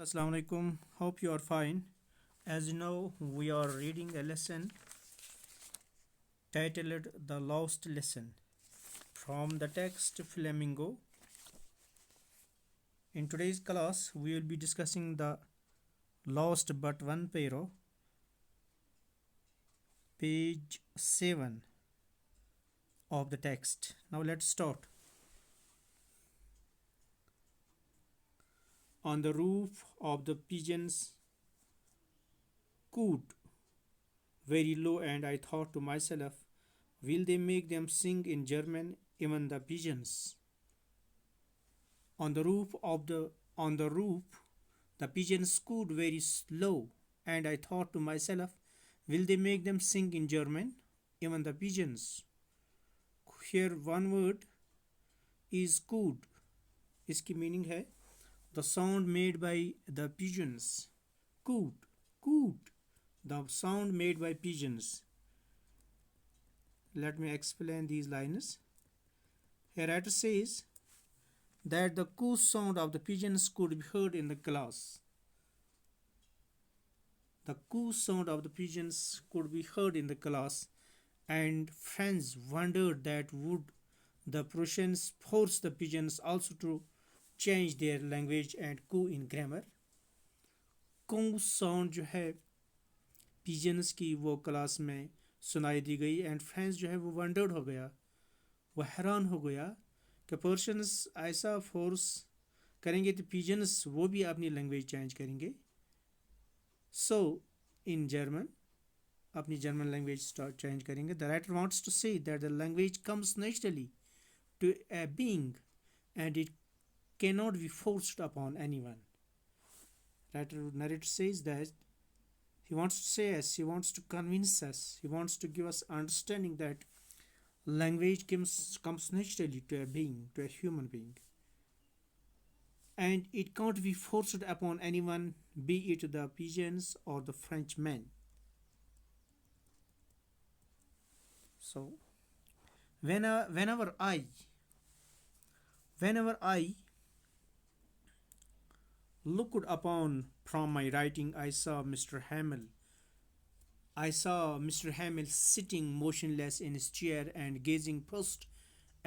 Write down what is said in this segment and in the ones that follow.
Assalamu alaikum. Hope you are fine. As you know, we are reading a lesson titled The Lost Lesson from the text Flamingo. In today's class, we will be discussing the lost but one pero, page 7 of the text. Now let's start. On the roof of the pigeons cooed very low, and I thought to myself, will they make them sing in German, even the pigeons? On the roof of the on the roof, the pigeons cooed very low, and I thought to myself, will they make them sing in German, even the pigeons? Here one word is cooed. इसकी meaning है the sound made by the pigeons. Cooed, cooed. The sound made by pigeons. Let me explain these lines. Here writer says that the coo sound of the pigeons could be heard in the class. The coo sound of the pigeons could be heard in the class, and friends wondered that would the Prussians force the pigeons also to change their language and coo in grammar. Coo sound जो है pigeons की वो class में सुनाई दी गई and friends जो है वो वंडर्ड हो गया, वो हैरान हो गया कि पर्शियंस ऐसा फोर्स करेंगे तो पिजन्स वो भी अपनी लैंग्वेज चेंज करेंगे. सो इन जर्मन अपनी जर्मन लैंग्वेज चेंज करेंगे. The writer wants to say that the language comes naturally to a being and it cannot be forced upon anyone. Writer narrator says that he wants to say us, he wants to convince us, he wants to give us understanding that language comes naturally to a being, to a human being, and it can't be forced upon anyone, be it the pigeons or the Frenchmen. So whenever I looked upon from my writing, I saw Mr. Hamill. I saw Mr. Hamill sitting motionless in his chair and gazing first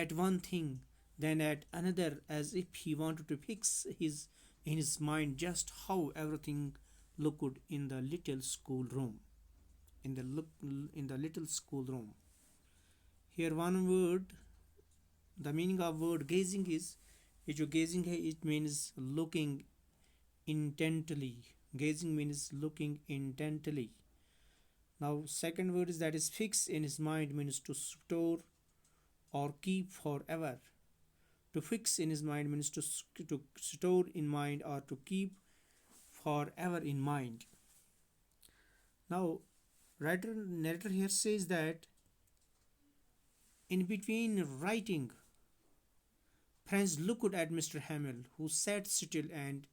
at one thing, then at another, as if he wanted to fix in his mind just how everything looked in the little schoolroom. In the little schoolroom. Here one word, the meaning of word gazing is, ये जो gazing है, it means looking intently. Gazing means looking intently. Now second word is that is fix in his mind, means to store or keep forever. To fix in his mind means to store in mind or to keep forever in mind. Now narrator here says that in between writing, Franz looked at Mr. Hamill, who sat still and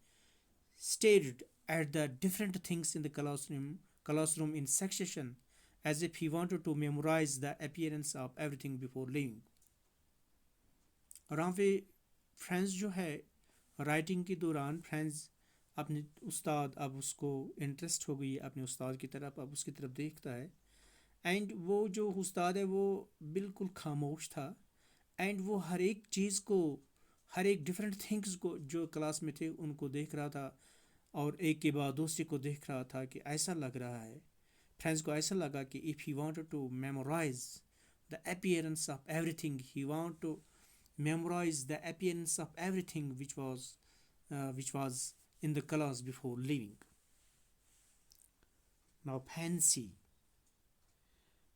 stared at the different things in the classroom in succession, as if he wanted to memorize the appearance of everything before leaving. और वहाँ पे friends जो है writing के दौरान friends अपने उस्ताद, अब उसको इंटरेस्ट हो गई अपने उस्ताद की तरफ, अब उसकी तरफ देखता है एंड वो जो उस्ताद है वो बिल्कुल खामोश था एंड वो हर एक चीज़ को, हर एक डिफरेंट थिंग्स को जो क्लास में थे उनको देख रहा था और एक के बाद दूसरे को देख रहा था कि ऐसा लग रहा है, फ्रेंड्स को ऐसा लगा कि if he wanted to memorize the appearance of everything, he want to memorize the appearance of everything which was in the class before leaving. Now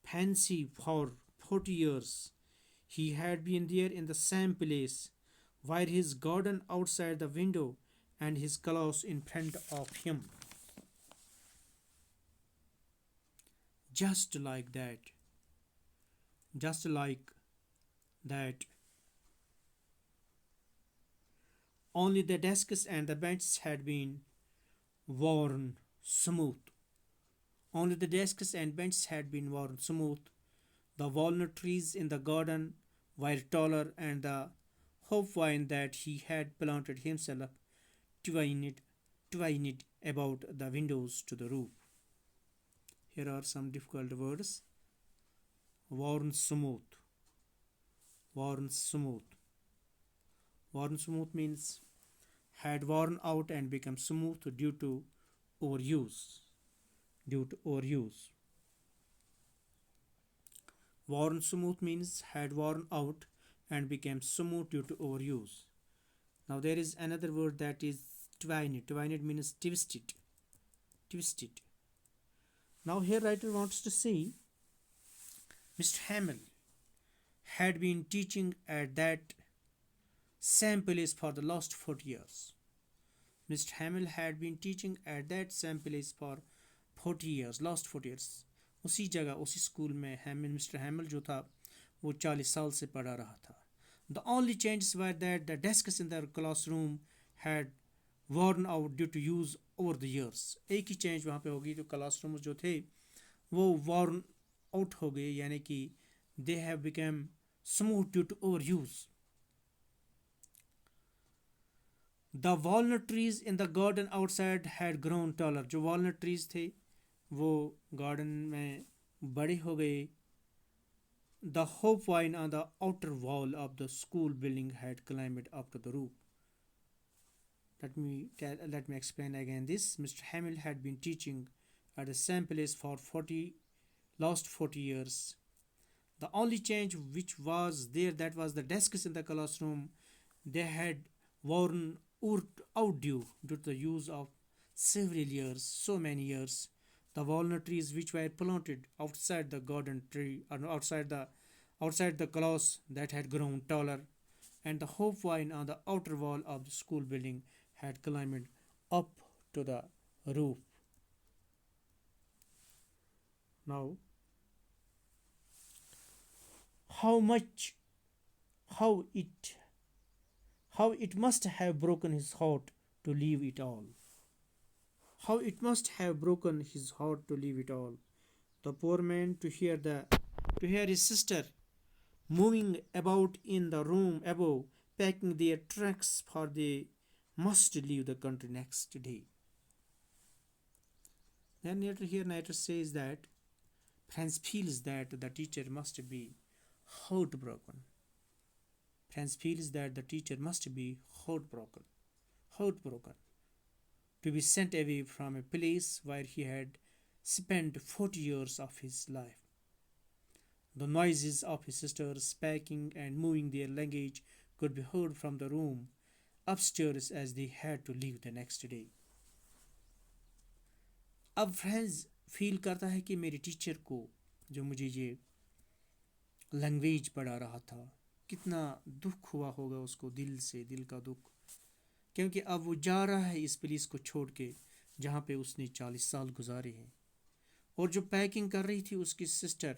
fancy for 40 years he had been there in the same place, where his garden outside the window and his class in front of him. Just like that, only the desks and the benches had been worn smooth. Only the desks and benches had been worn smooth. The walnut trees in the garden were taller, and the hop vine that he had planted himself twined twined about the windows to the roof. Here are some difficult words. Worn smooth. Worn smooth. Worn smooth means had worn out and become smooth due to overuse. Due to overuse. Worn smooth means had worn out and became smooth due to overuse. Now there is another word that is twined. Twined means twisted. Twisted. Now here writer wants to say Mr. Hamill had been teaching at that same place for the last 40 years. Mr. Hamill had been teaching at that same place for 40 years, last 40 years. उसी जगह उसी school में हैमिल mister हैमिल जो था वो 40 साल से पढ़ा रहा था. The only changes were that the desks in the classroom had worn out due to use over the years. एक ही चेंज वहाँ पे होगी, जो क्लासरूम जो थे वो worn out हो गए, यानी कि they have become smooth due to overuse. The walnut trees in the garden outside had grown taller. जो walnut trees थे वो गार्डन में बड़े हो गए. The hope vine on the outer wall of the school building had climbed up to the roof. Let me explain again this. Mr. Hamill had been teaching at the same place for last 40 years. The only change which was there, that was the desks in the classroom. They had worn out due to the use of several years, so many years. The walnut trees which were planted outside the garden tree or outside the class that had grown taller, and the hope vine on the outer wall of the school building had climbed up to the roof. Now, how it must have broken his heart to leave it all. How it must have broken his heart to leave it all. The poor man to hear his sister moving about in the room above, packing their trunks, for they must leave the country next day. Then narrator says that Franz feels that the teacher must be heartbroken. Franz feels that the teacher must be heartbroken to be sent away from a place where he had spent 40 years of his life. The noises of his sisters packing and moving their luggage could be heard from the room upstairs as they had to leave the next day. अब friends feel करता है कि मेरे teacher को, जो मुझे ये language पढ़ा रहा था, कितना दुख हुआ होगा उसको, दिल का दुख, क्योंकि अब वो जा रहा है इस प्लेस को छोड़ के जहाँ पे उसने 40 साल गुजारे हैं. और जो पैकिंग कर रही थी उसकी सिस्टर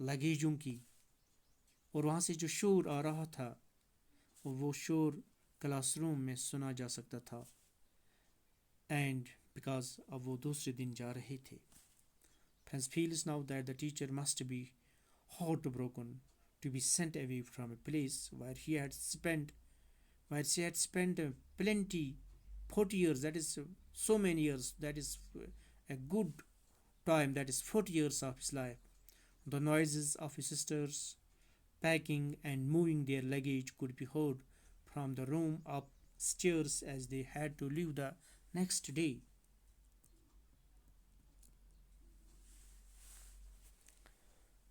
लगेजों की, और वहाँ से जो शोर आ रहा था वो शोर क्लासरूम में सुना जा सकता था. एंड बिकॉज अब वो दूसरे दिन जा रहे थे. Franz feels now that the teacher must be heartbroken to be sent away from a place where she had spent plenty 40 years, that is so many years, that is a good time, that is 40 years of his life. The noises of his sisters packing and moving their luggage could be heard from the room upstairs as they had to leave the next day.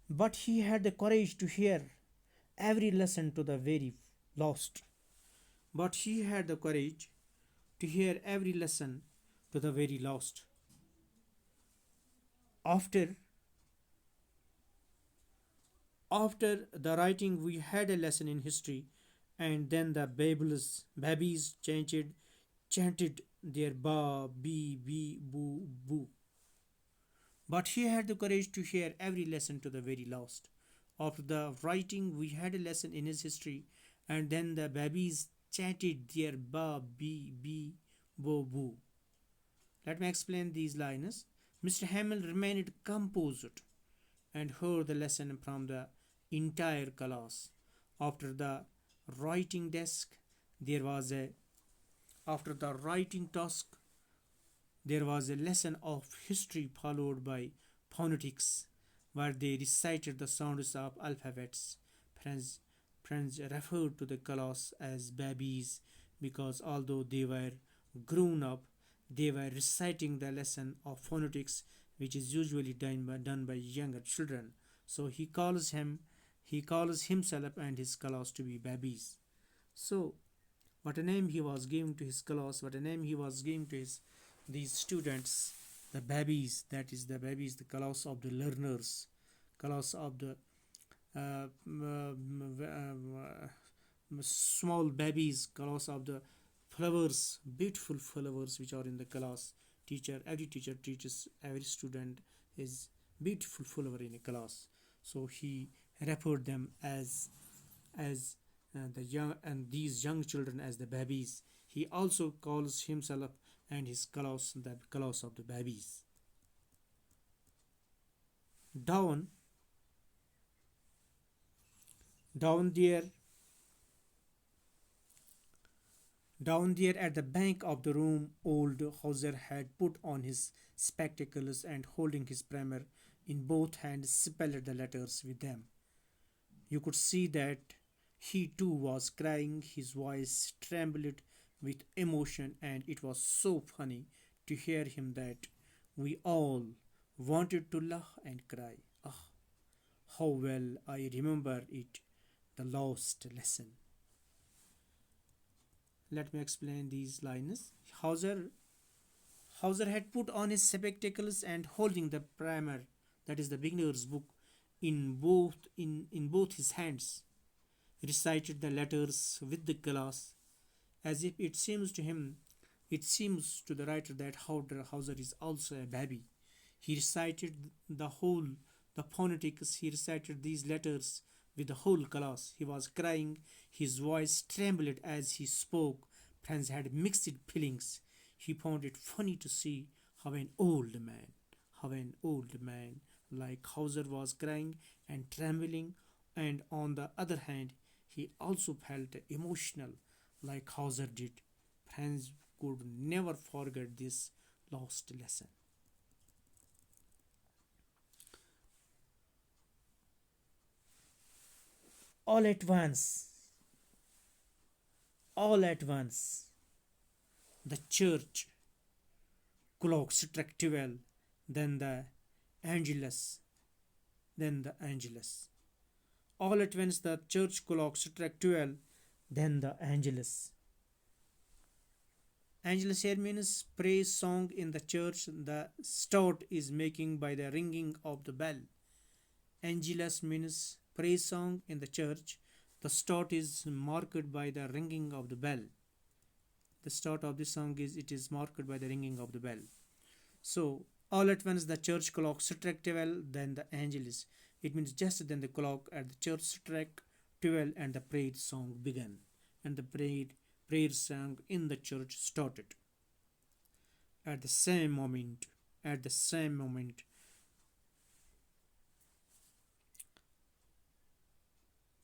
But he had the courage to hear every lesson to the very last. But he had the courage to hear every lesson to the very last. After the writing, we had a lesson in history, and then the babies chanted their ba, bee, bee, boo, boo. But he had the courage to hear every lesson to the very last. After the writing, we had a lesson in his history, and then the babies chanted their ba, bee, bee, boo, boo. Let me explain these lines. Mr. Hamill remained composed and heard the lesson from the entire class. After the writing desk, there was a After the writing task, there was a lesson of history followed by phonetics, where they recited the sounds of alphabets. Friends, friends referred to the class as babies because although they were grown up, they were reciting the lesson of phonetics, which is usually done by younger children. So he calls himself and his class to be babies. So what a name he was giving to his class, what a name he was giving to his these students, the babies, that is the babies, the class of the learners, class of the small babies, class of the flowers, beautiful flowers which are in the class. Every teacher teaches every student is beautiful flower in a class. So he referred them as the young and these young children as the babies. He also calls himself and his class the class of the babies. Down, down there, down there at the back of the room, old Hauser had put on his spectacles and holding his primer in both hands spelled the letters with them. You could see that he too was crying, his voice trembled with emotion, and it was so funny to hear him that we all wanted to laugh and cry. Ah, how well I remember it, the lost lesson. Let me explain these lines. Hauser, Hauser had put on his spectacles and holding the primer, that is the beginner's book, in both his hands, recited the letters with the class, as if it seems to the writer that Hauser is also a baby. He recited the phonetics, he recited these letters with the whole class. He was crying, his voice trembled as he spoke. Franz had mixed feelings. He found it funny to see how how an old man like Hauser was crying and trembling, and on the other hand, he also felt emotional like Hauser did. Franz could never forget this lost lesson. All at once, all at once, the church clock struck 12, then the Angelus, then the Angelus. All at once, the church clock struck 12, then the Angelus. Angelus here means praise song in the church. The start is making by the ringing of the bell. Angelus means praise song in the church. The start is marked by the ringing of the bell. The start of this song is marked by the ringing of the bell. So all at once the church clock struck 12, then the Angelus. It means just then the clock at the church struck 12 and the prayer song began. And the prayer song in the church started. At the same moment, at the same moment,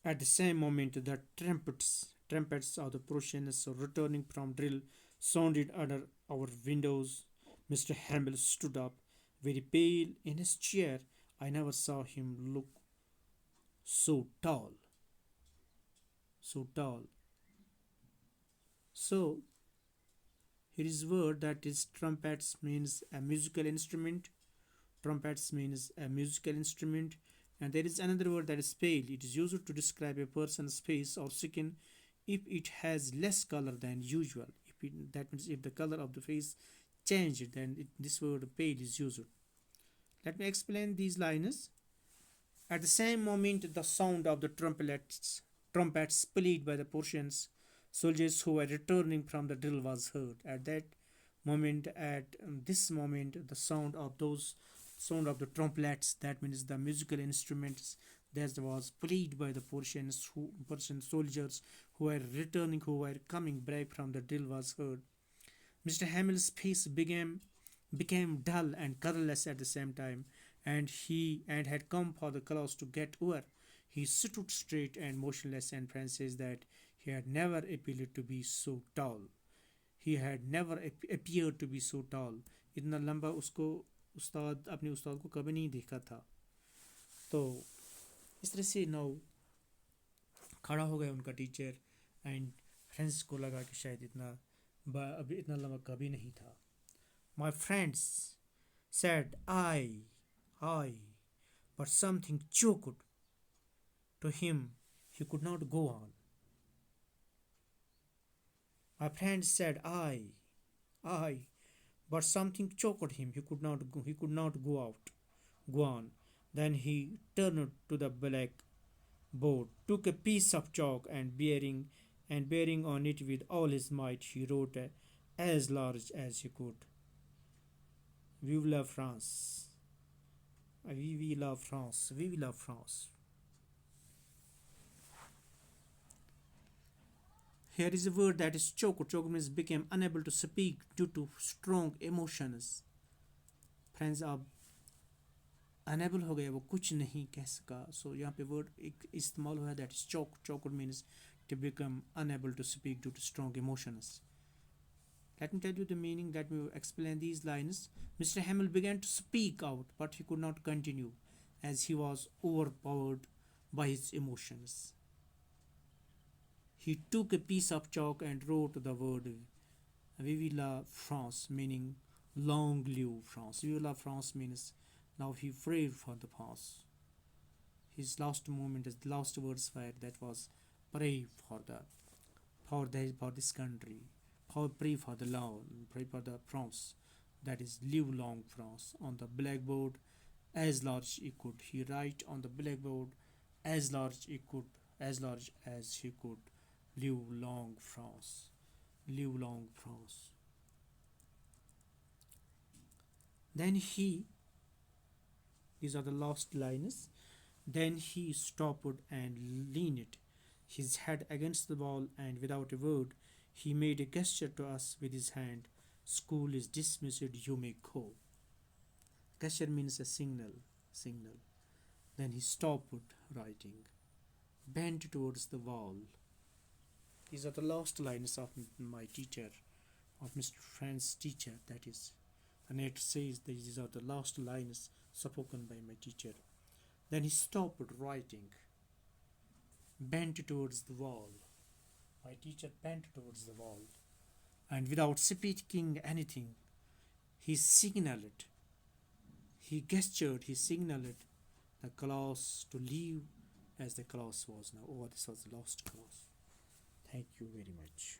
at the same moment, the trumpets of the Prussians returning from drill sounded under our windows. Mr. Hamel stood up, very pale in his chair. I never saw him look so tall, so tall. So here is word that is trumpets means a musical instrument. Trumpets means a musical instrument. And there is another word that is pale. It is used to describe a person's face or skin if it has less color than usual. That means if the color of the face changed, then this word pale is used. Let me explain these lines. At the same moment, the sound of the trumpets played by the Persians soldiers who were returning from the drill was heard. At this moment, the sound of the trumpets, that means the musical instruments that was played by the Persian soldiers who were returning, who were coming back from the drill was heard. Mr. Hamill's face became dull and colorless at the same time, and he had come for the class to get over. He stood straight and motionless, and Francis says that he had never appeared to be so tall. He had never appeared to be so tall. इतना लंबा उसको उस्ताद अपने उस्ताद को कभी नहीं देखा था. तो इस तरह से नाउ खड़ा हो गया उनका टीचर एंड फ्रेंड्स को लगा कि शायद अभी इतना लंबा कभी नहीं था. My friends said I but something choked to him. He could not go on. My friend said, I, but something choked him. He could not go on. Then he turned to the blackboard, took a piece of chalk, and bearing on it with all his might, he wrote as large as he could. Vive la France! Vive la France! Vive la France! Here is a word that is choked. Choked means became unable to speak due to strong emotions. Friends, आप enable हो गए, वो कुछ नहीं कह सका. सो यहाँ पे वर्ड एक इस्तेमाल हुआ है that is choke. Choked means to become unable to speak due to strong emotions. Let me tell you the meaning. Let me explain these lines. Mr. Hamill began to speak out, but he could not continue as he was overpowered by his emotions. He took a piece of chalk and wrote the word Vive la France, meaning long live France. Vive la France means now he prayed for the France. His last moment, his last words were that was pray for this country, pray for the law, pray for the France, that is live long France. On the blackboard as large he could, he write on the blackboard as large he could, as large as he could, live long France, live long France. Then these are the last lines. Then he stopped and leaned his head against the wall, and without a word, he made a gesture to us with his hand. School is dismissed, you may go. Gesture means a signal. Then he stopped writing, bent towards the wall. These are the last lines of my teacher, of Mr. Fran's teacher. That is, the narrator says that these are the last lines spoken by my teacher. Then he stopped writing, bent towards the wall. My teacher bent towards the wall, and without speaking anything, he signaled, he gestured, he signaled the class to leave as the class was now over. This was the last class. Thank you very much.